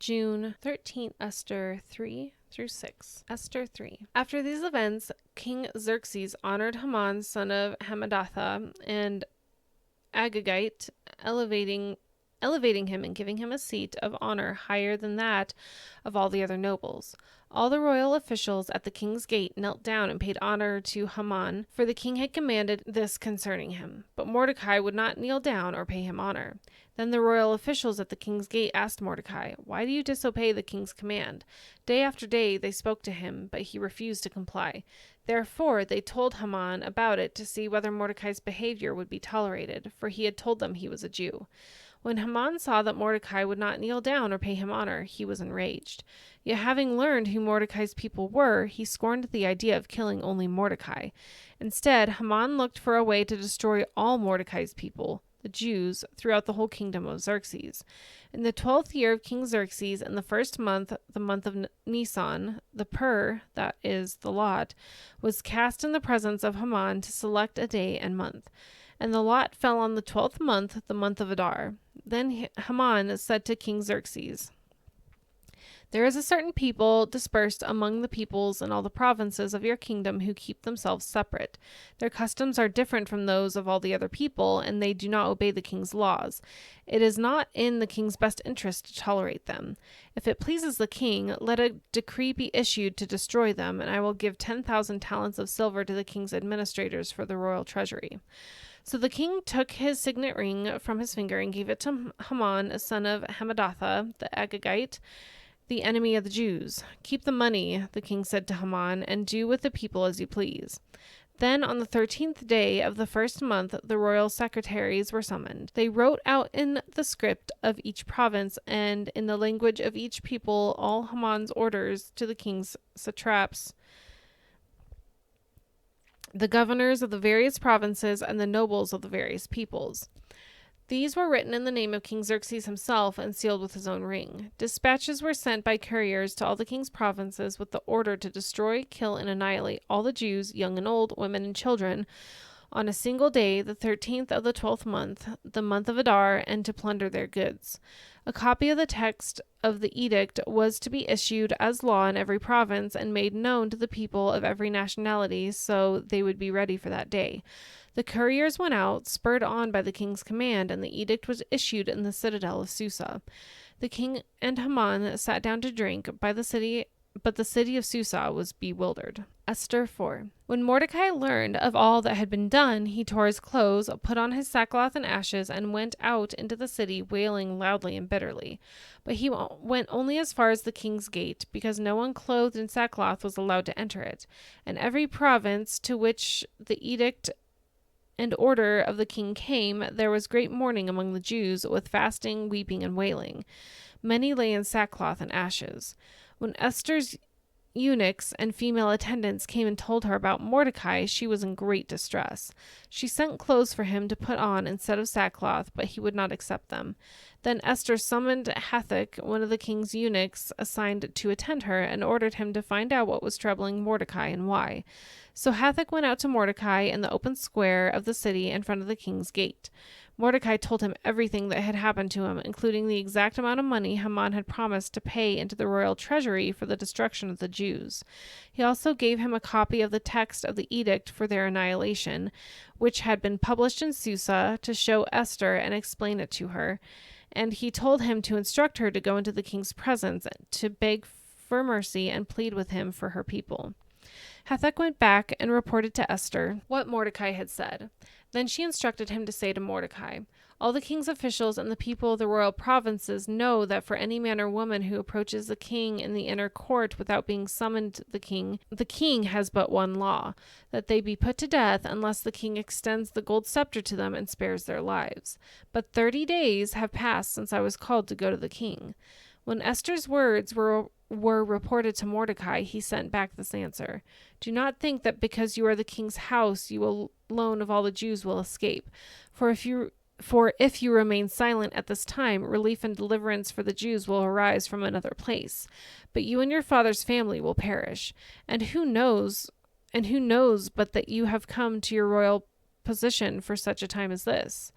June 13th, Esther 3-6. Esther 3. After these events, King Xerxes honored Haman, son of Hammedatha, and Agagite, elevating him and giving him a seat of honor higher than that of all the other nobles. All the royal officials at the king's gate knelt down and paid honor to Haman, for the king had commanded this concerning him. But Mordecai would not kneel down or pay him honor. Then the royal officials at the king's gate asked Mordecai, "Why do you disobey the king's command?" Day after day they spoke to him, but he refused to comply. Therefore they told Haman about it to see whether Mordecai's behavior would be tolerated, for he had told them he was a Jew. When Haman saw that Mordecai would not kneel down or pay him honor, he was enraged. Yet having learned who Mordecai's people were, he scorned the idea of killing only Mordecai. Instead, Haman looked for a way to destroy all Mordecai's people, the Jews, throughout the whole kingdom of Xerxes. In the 12th year of King Xerxes, in the first month, the month of Nisan, the pur, that is, the lot, was cast in the presence of Haman to select a day and month. And the lot fell on the 12th month, the month of Adar. Then Haman said to King Xerxes, "There is a certain people dispersed among the peoples in all the provinces of your kingdom who keep themselves separate. Their customs are different from those of all the other people, and they do not obey the king's laws. It is not in the king's best interest to tolerate them. If it pleases the king, let a decree be issued to destroy them, and I will give 10,000 talents of silver to the king's administrators for the royal treasury." So the king took his signet ring from his finger and gave it to Haman, son of Hammedatha, the Agagite, the enemy of the Jews. "Keep the money," the king said to Haman, "and do with the people as you please." Then on the 13th day of the first month, the royal secretaries were summoned. They wrote out in the script of each province and in the language of each people all Haman's orders to the king's satraps, the governors of the various provinces, and the nobles of the various peoples. These were written in the name of King Xerxes himself and sealed with his own ring. Dispatches were sent by couriers to all the king's provinces with the order to destroy, kill, and annihilate all the Jews, young and old, women and children, on a single day, the 13th of the 12th month, the month of Adar, and to plunder their goods. A copy of the text of the edict was to be issued as law in every province and made known to the people of every nationality, so they would be ready for that day. The couriers went out, spurred on by the king's command, and the edict was issued in the citadel of Susa. The king and Haman sat down to drink but the city of Susa was bewildered. Esther 4. When Mordecai learned of all that had been done, he tore his clothes, put on his sackcloth and ashes, and went out into the city, wailing loudly and bitterly. But he went only as far as the king's gate, because no one clothed in sackcloth was allowed to enter it. And every province to which the edict and order of the king came, there was great mourning among the Jews, with fasting, weeping, and wailing. Many lay in sackcloth and ashes. When Esther's eunuchs and female attendants came and told her about Mordecai, she was in great distress. She sent clothes for him to put on instead of sackcloth, but he would not accept them. Then Esther summoned Hathach, one of the king's eunuchs assigned to attend her, and ordered him to find out what was troubling Mordecai and why. So Hathach went out to Mordecai in the open square of the city in front of the king's gate. Mordecai told him everything that had happened to him, including the exact amount of money Haman had promised to pay into the royal treasury for the destruction of the Jews. He also gave him a copy of the text of the edict for their annihilation, which had been published in Susa, to show Esther and explain it to her. And he told him to instruct her to go into the king's presence, to beg for mercy and plead with him for her people. Hathach went back and reported to Esther what Mordecai had said. Then she instructed him to say to Mordecai, "All the king's officials and the people of the royal provinces know that for any man or woman who approaches the king in the inner court without being summoned the king has but one law, that they be put to death unless the king extends the gold scepter to them and spares their lives. But 30 days have passed since I was called to go to the king." When Esther's words were reported to Mordecai, he sent back this answer: "Do not think that because you are the king's house, you alone of all the Jews will escape. For if you remain silent at this time, relief and deliverance for the Jews will arise from another place. But you and your father's family will perish. And who knows but that you have come to your royal position for such a time as this?"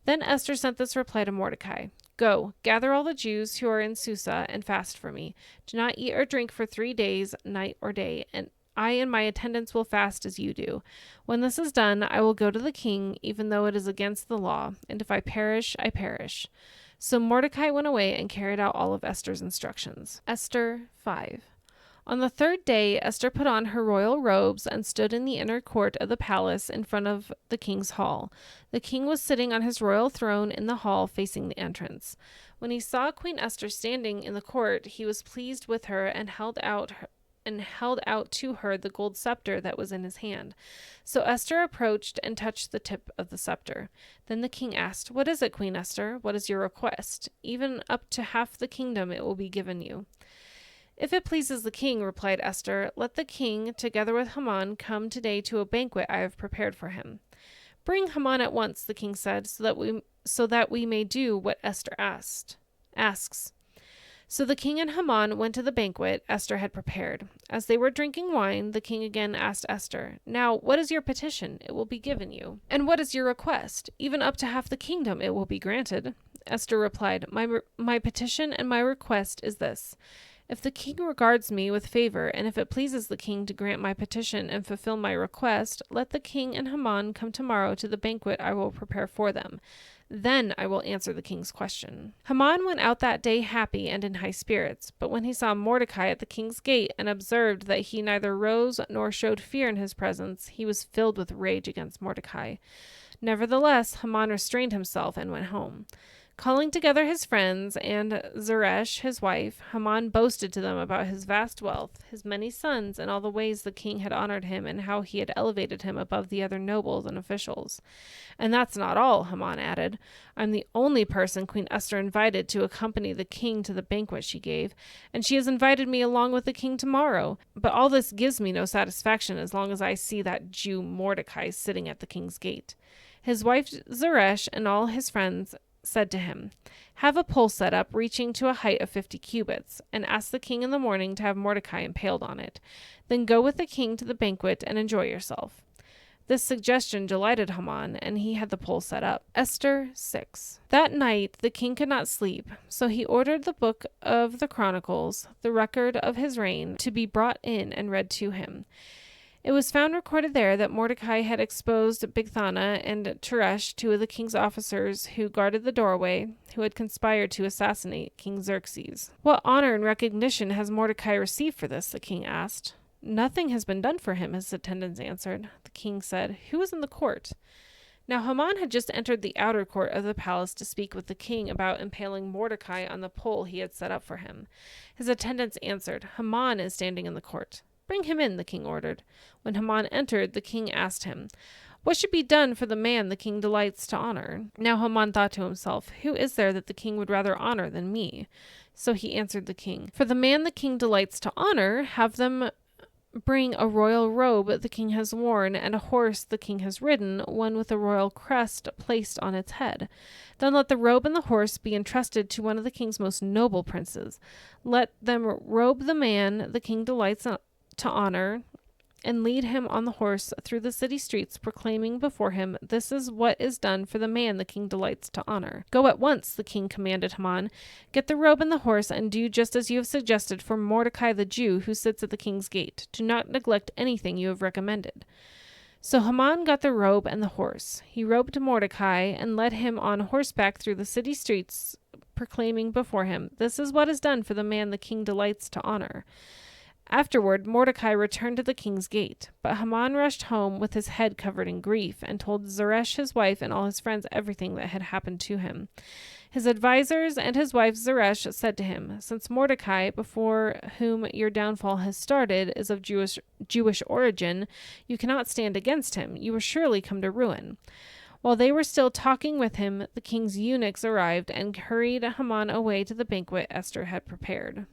Then Esther sent this reply to Mordecai: Go, gather all the Jews who are in Susa and fast for me. Do not eat or drink for 3 days, night or day, and I and my attendants will fast as you do. When this is done, I will go to the king, even though it is against the law, and if I perish, I perish." So Mordecai went away and carried out all of Esther's instructions. Esther 5. On the 3rd day, Esther put on her royal robes and stood in the inner court of the palace in front of the king's hall. The king was sitting on his royal throne in the hall facing the entrance. When he saw Queen Esther standing in the court, he was pleased with her and held out to her the gold scepter that was in his hand. So Esther approached and touched the tip of the scepter. Then the king asked, "What is it, Queen Esther? What is your request? Even up to half the kingdom it will be given you." "If it pleases the king," replied Esther, "let the king, together with Haman, come today to a banquet I have prepared for him." "Bring Haman at once," the king said, so that we may do what Esther asks." So the king and Haman went to the banquet Esther had prepared. As they were drinking wine, the king again asked Esther, "Now, what is your petition? It will be given you. And what is your request? Even up to half the kingdom it will be granted." Esther replied, My petition and my request is this. If the king regards me with favor, and if it pleases the king to grant my petition and fulfill my request, let the king and Haman come tomorrow to the banquet I will prepare for them. Then I will answer the king's question." Haman went out that day happy and in high spirits, but when he saw Mordecai at the king's gate and observed that he neither rose nor showed fear in his presence, he was filled with rage against Mordecai. Nevertheless, Haman restrained himself and went home. Calling together his friends and Zeresh, his wife, Haman boasted to them about his vast wealth, his many sons, and all the ways the king had honored him and how he had elevated him above the other nobles and officials. "And that's not all," Haman added. "I'm the only person Queen Esther invited to accompany the king to the banquet she gave, and she has invited me along with the king tomorrow. But all this gives me no satisfaction as long as I see that Jew Mordecai sitting at the king's gate." His wife Zeresh and all his friends said to him, "Have a pole set up reaching to a height of 50 cubits, and ask the king in the morning to have Mordecai impaled on it. Then go with the king to the banquet and enjoy yourself." This suggestion delighted Haman, and he had the pole set up. Esther 6. That night the king could not sleep, so he ordered the book of the Chronicles, the record of his reign, to be brought in and read to him. It was found recorded there that Mordecai had exposed Bigthana and Teresh, 2 of the king's officers who guarded the doorway, who had conspired to assassinate King Xerxes. "What honor and recognition has Mordecai received for this?" the king asked. "Nothing has been done for him," his attendants answered. The king said, "Who is in the court?" Now Haman had just entered the outer court of the palace to speak with the king about impaling Mordecai on the pole he had set up for him. His attendants answered, "Haman is standing in the court." "Bring him in," the king ordered. When Haman entered, the king asked him, "What should be done for the man the king delights to honor?" Now Haman thought to himself, "Who is there that the king would rather honor than me?" So he answered the king, "For the man the king delights to honor, have them bring a royal robe the king has worn, and a horse the king has ridden, one with a royal crest placed on its head. Then let the robe and the horse be entrusted to one of the king's most noble princes. Let them robe the man the king delights to honor, and lead him on the horse through the city streets, proclaiming before him, 'This is what is done for the man the king delights to honor.'" "Go at once," the king commanded Haman. "Get the robe and the horse, and do just as you have suggested for Mordecai the Jew, who sits at the king's gate. Do not neglect anything you have recommended." So Haman got the robe and the horse. He robed Mordecai and led him on horseback through the city streets, proclaiming before him, "This is what is done for the man the king delights to honor." Afterward, Mordecai returned to the king's gate, but Haman rushed home with his head covered in grief and told Zeresh his wife and all his friends everything that had happened to him. His advisers and his wife Zeresh said to him, "Since Mordecai, before whom your downfall has started, is of Jewish origin, you cannot stand against him. You will surely come to ruin." While they were still talking with him, the king's eunuchs arrived and hurried Haman away to the banquet Esther had prepared.